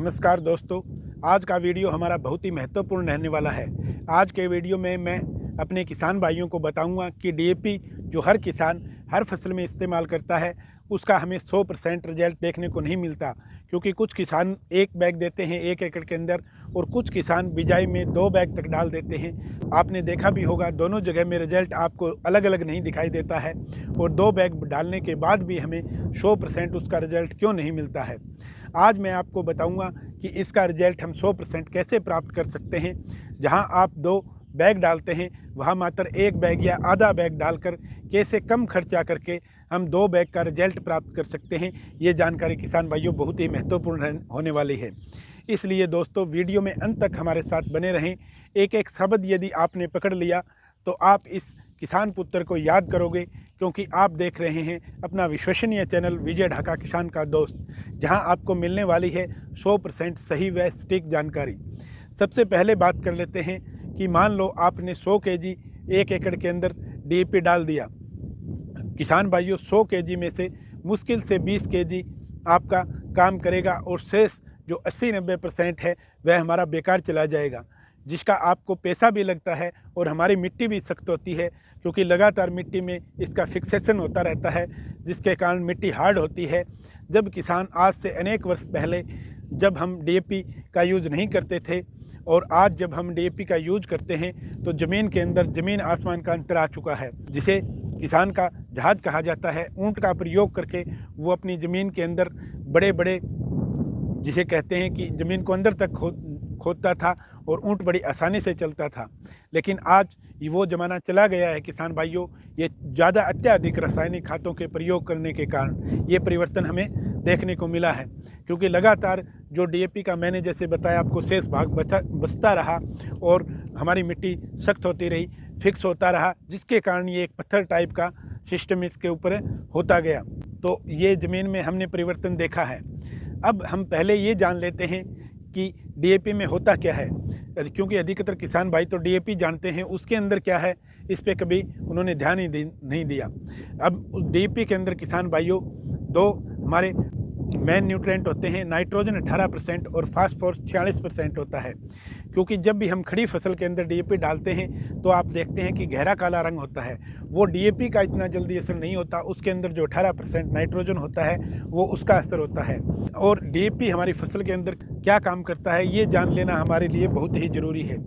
नमस्कार दोस्तों। आज का वीडियो हमारा बहुत ही महत्वपूर्ण रहने वाला है। आज के वीडियो में मैं अपने किसान भाइयों को बताऊंगा कि डीएपी जो हर किसान हर फसल में इस्तेमाल करता है उसका हमें 100% रिजल्ट देखने को नहीं मिलता, क्योंकि कुछ किसान एक बैग देते हैं 1 एकड़ के अंदर और कुछ किसान बिजाई में 2 बैग तक डाल देते हैं। आपने देखा भी होगा, दोनों जगह में रिजल्ट आपको अलग अलग नहीं दिखाई देता है और 2 बैग डालने के बाद भी हमें 100% उसका रिजल्ट क्यों नहीं मिलता है। आज मैं आपको बताऊंगा कि इसका रिजल्ट हम 100% कैसे प्राप्त कर सकते हैं। जहां आप 2 बैग डालते हैं वहां मात्र 1 बैग या आधा बैग डालकर कैसे कम खर्चा करके हम 2 बैग का रिजल्ट प्राप्त कर सकते हैं, ये जानकारी किसान भाइयों बहुत ही महत्वपूर्ण होने वाली है। इसलिए दोस्तों वीडियो में अंत तक हमारे साथ बने रहें। एक एक शब्द यदि आपने पकड़ लिया तो आप इस किसान पुत्र को याद करोगे, क्योंकि आप देख रहे हैं अपना विश्वसनीय चैनल विजय ढाका किसान का दोस्त, जहां आपको मिलने वाली है 100% सही व सटीक जानकारी। सबसे पहले बात कर लेते हैं कि मान लो आपने 100 केजी 1 एकड़ के अंदर डीएपी डाल दिया। किसान भाइयों, 100 केजी में से मुश्किल से 20 केजी आपका काम करेगा और शेष जो 80-90% है वह हमारा बेकार चला जाएगा, जिसका आपको पैसा भी लगता है और हमारी मिट्टी भी सख्त होती है, क्योंकि लगातार मिट्टी में इसका फिक्सेशन होता रहता है, जिसके कारण मिट्टी हार्ड होती है। जब किसान आज से अनेक वर्ष पहले जब हम डीएपी का यूज़ नहीं करते थे और आज जब हम डीएपी का यूज करते हैं तो ज़मीन के अंदर ज़मीन आसमान का अंतर आ चुका है, जिसे किसान का जहाज कहा जाता है। ऊंट का प्रयोग करके वो अपनी ज़मीन के अंदर बड़े बड़े, जिसे कहते हैं कि ज़मीन को अंदर तक खोदता था और ऊंट बड़ी आसानी से चलता था। लेकिन आज वो ज़माना चला गया है किसान भाइयों। ये ज़्यादा अत्यधिक रासायनिक खादों के प्रयोग करने के कारण ये परिवर्तन हमें देखने को मिला है, क्योंकि लगातार जो डीएपी का मैंने जैसे बताया आपको शेष भाग बचता रहा और हमारी मिट्टी सख्त होती रही, फिक्स होता रहा, जिसके कारण ये एक पत्थर टाइप का सिस्टम इसके ऊपर होता गया। तो ये ज़मीन में हमने परिवर्तन देखा है। अब हम पहले ये जान लेते हैं कि डीएपी में होता क्या है, क्योंकि अधिकतर किसान भाई तो डीएपी जानते हैं, उसके अंदर क्या है इस पे कभी उन्होंने ध्यान ही नहीं दिया। अब डीएपी के अंदर किसान भाइयों 2 हमारे मेन न्यूट्रिएंट होते हैं। नाइट्रोजन 18% और फास्फोरस 46% होता है, क्योंकि जब भी हम खड़ी फसल के अंदर डीएपी डालते हैं तो आप देखते हैं कि गहरा काला रंग होता है। वो डीएपी का इतना जल्दी असर नहीं होता, उसके अंदर जो 18% नाइट्रोजन होता है वो उसका असर होता है। और डीएपी हमारी फसल के अंदर क्या काम करता है ये जान लेना हमारे लिए बहुत ही ज़रूरी है।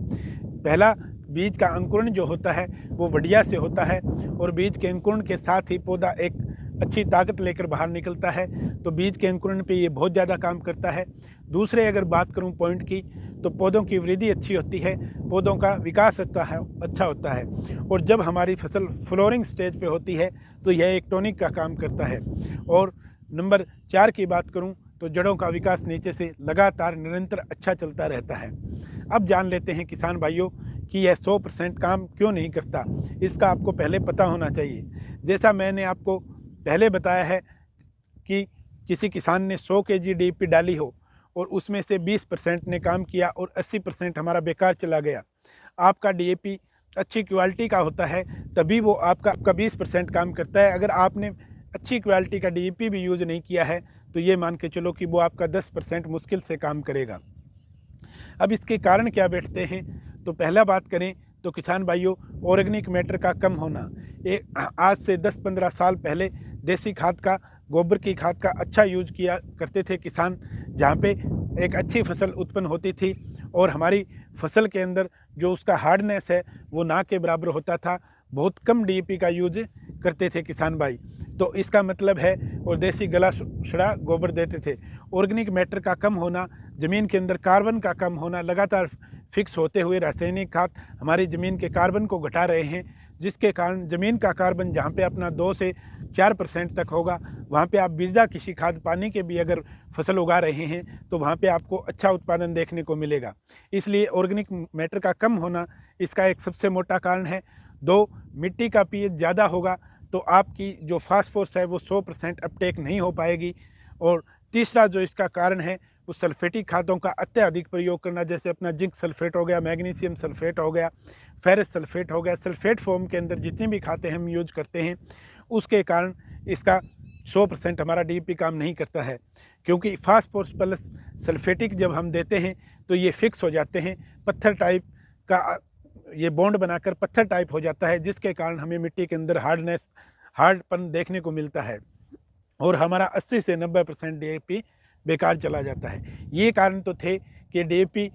पहला, बीज का अंकुरण जो होता है वो बढ़िया से होता है और बीज के अंकुरण के साथ ही पौधा एक अच्छी ताकत लेकर बाहर निकलता है, तो बीज के अंकुरण पे ये बहुत ज़्यादा काम करता है। दूसरे अगर बात करूं पॉइंट की, तो पौधों की वृद्धि अच्छी होती है, पौधों का विकास अच्छा होता है। और जब हमारी फसल फ्लोरिंग स्टेज पे होती है तो यह एक टॉनिक का काम करता है। और नंबर 4 की बात करूं तो जड़ों का विकास नीचे से लगातार निरंतर अच्छा चलता रहता है। अब जान लेते हैं किसान भाइयों कि यह 100% काम क्यों नहीं करता। इसका आपको पहले पता होना चाहिए। जैसा मैंने आपको पहले बताया है कि किसी किसान ने 100 केजी डीएपी डाली हो और उसमें से 20% ने काम किया और 80% हमारा बेकार चला गया। आपका डीएपी अच्छी क्वालिटी का होता है तभी वो आपका 20% काम करता है। अगर आपने अच्छी क्वालिटी का डीएपी भी यूज़ नहीं किया है तो ये मान के चलो कि वो आपका 10% मुश्किल से काम करेगा। अब इसके कारण क्या बैठते हैं, तो पहला बात करें तो किसान भाइयों ऑर्गेनिक मैटर का कम होना। आज से 10-15 साल पहले देसी खाद का, गोबर की खाद का अच्छा यूज किया करते थे किसान, जहाँ पे एक अच्छी फसल उत्पन्न होती थी और हमारी फसल के अंदर जो उसका हार्डनेस है वो ना के बराबर होता था। बहुत कम डीएपी का यूज करते थे किसान भाई, तो इसका मतलब है, और देसी गला सड़ा गोबर देते थे। ऑर्गेनिक मैटर का कम होना, ज़मीन के अंदर कार्बन का कम होना, लगातार फिक्स होते हुए रासायनिक खाद हमारी ज़मीन के कार्बन को घटा रहे हैं, जिसके कारण ज़मीन का कार्बन जहाँ पे अपना 2 से 4% तक होगा, वहाँ पे आप बिना किसी खाद पानी के भी अगर फसल उगा रहे हैं तो वहाँ पे आपको अच्छा उत्पादन देखने को मिलेगा। इसलिए ऑर्गेनिक मैटर का कम होना इसका एक सबसे मोटा कारण है। 2, मिट्टी का पीएच ज़्यादा होगा तो आपकी जो फास्फोरस है वो 100% अपटेक नहीं हो पाएगी। और तीसरा जो इसका कारण है वो सल्फेटिक खादों का अत्यधिक प्रयोग करना, जैसे अपना जिंक सल्फेट हो गया, मैग्नीशियम सल्फेट हो गया, फेरस सल्फेट हो गया। सल्फेट फॉर्म के अंदर जितनी भी खाते हम यूज करते हैं उसके कारण इसका 100% हमारा डीएपी काम नहीं करता है, क्योंकि फास्फोरस प्लस सल्फेटिक जब हम देते हैं तो ये फिक्स हो जाते हैं, पत्थर टाइप का ये बॉन्ड बनाकर पत्थर टाइप हो जाता है, जिसके कारण हमें मिट्टी के अंदर हार्डपन देखने को मिलता है और हमारा 80 से 90% डीएपी बेकार चला जाता है। ये कारण तो थे कि डीएपी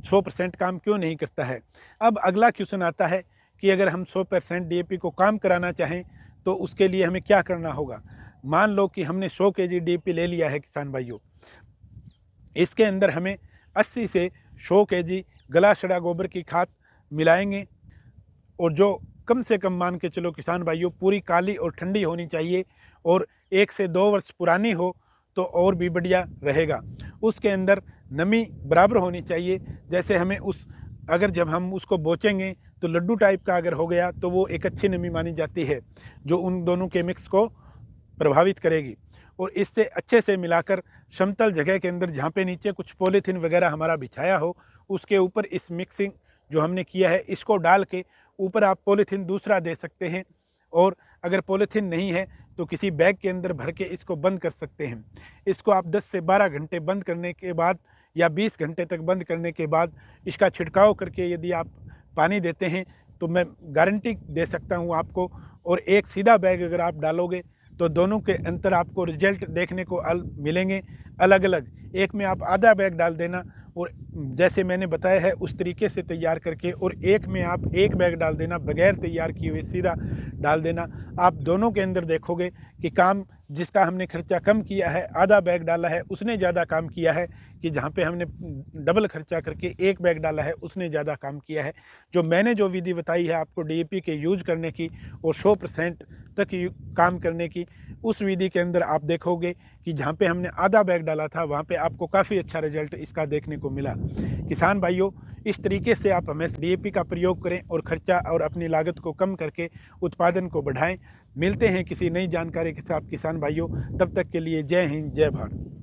100% काम क्यों नहीं करता है। अब अगला क्वेश्चन आता है कि अगर हम 100% डीएपी को काम कराना चाहें तो उसके लिए हमें क्या करना होगा। मान लो कि हमने 100 केजी डीएपी ले लिया है किसान भाइयों, इसके अंदर हमें 80 से 100 केजी गला सड़ा गोबर की खाद मिलाएंगे, और जो कम से कम मान के चलो किसान भाइयों पूरी काली और ठंडी होनी चाहिए और 1 से 2 वर्ष पुरानी हो तो और भी बढ़िया रहेगा। उसके अंदर नमी बराबर होनी चाहिए, जैसे हमें अगर जब हम उसको बोचेंगे तो लड्डू टाइप का अगर हो गया तो वो एक अच्छी नमी मानी जाती है जो उन दोनों के मिक्स को प्रभावित करेगी। और इससे अच्छे से मिलाकर समतल जगह के अंदर जहाँ पे नीचे कुछ पॉलीथीन वगैरह हमारा बिछाया हो उसके ऊपर इस मिक्सिंग जो हमने किया है इसको डाल के ऊपर आप पॉलीथीन दूसरा दे सकते हैं, और अगर पॉलीथीन नहीं है तो किसी बैग के अंदर भर के इसको बंद कर सकते हैं। इसको आप 10 से 12 घंटे बंद करने के बाद या 20 घंटे तक बंद करने के बाद इसका छिड़काव करके यदि आप पानी देते हैं तो मैं गारंटी दे सकता हूँ आपको, और एक सीधा बैग अगर आप डालोगे तो दोनों के अंतर आपको रिजल्ट देखने को मिलेंगे अलग अलग। एक में आप आधा बैग डाल देना और जैसे मैंने बताया है उस तरीके से तैयार करके, और एक में आप एक बैग डाल देना बगैर तैयार किए हुए सीधा डाल देना। आप दोनों के अंदर देखोगे कि काम जिसका हमने खर्चा कम किया है आधा बैग डाला है उसने ज़्यादा काम किया है, कि जहाँ पे हमने डबल खर्चा करके एक बैग डाला है उसने ज़्यादा काम किया है। जो मैंने जो विधि बताई है आपको डीएपी के यूज करने की और 100% तक काम करने की, उस विधि के अंदर आप देखोगे कि जहाँ पे हमने आधा बैग डाला था वहाँ पे आपको काफ़ी अच्छा रिजल्ट इसका देखने को मिला। किसान भाइयों, इस तरीके से आप हमेशा डीएपी का प्रयोग करें और खर्चा और अपनी लागत को कम करके उत्पादन को बढ़ाएं। मिलते हैं किसी नई जानकारी के साथ किसान भाइयों, तब तक के लिए जय हिंद जय भारत।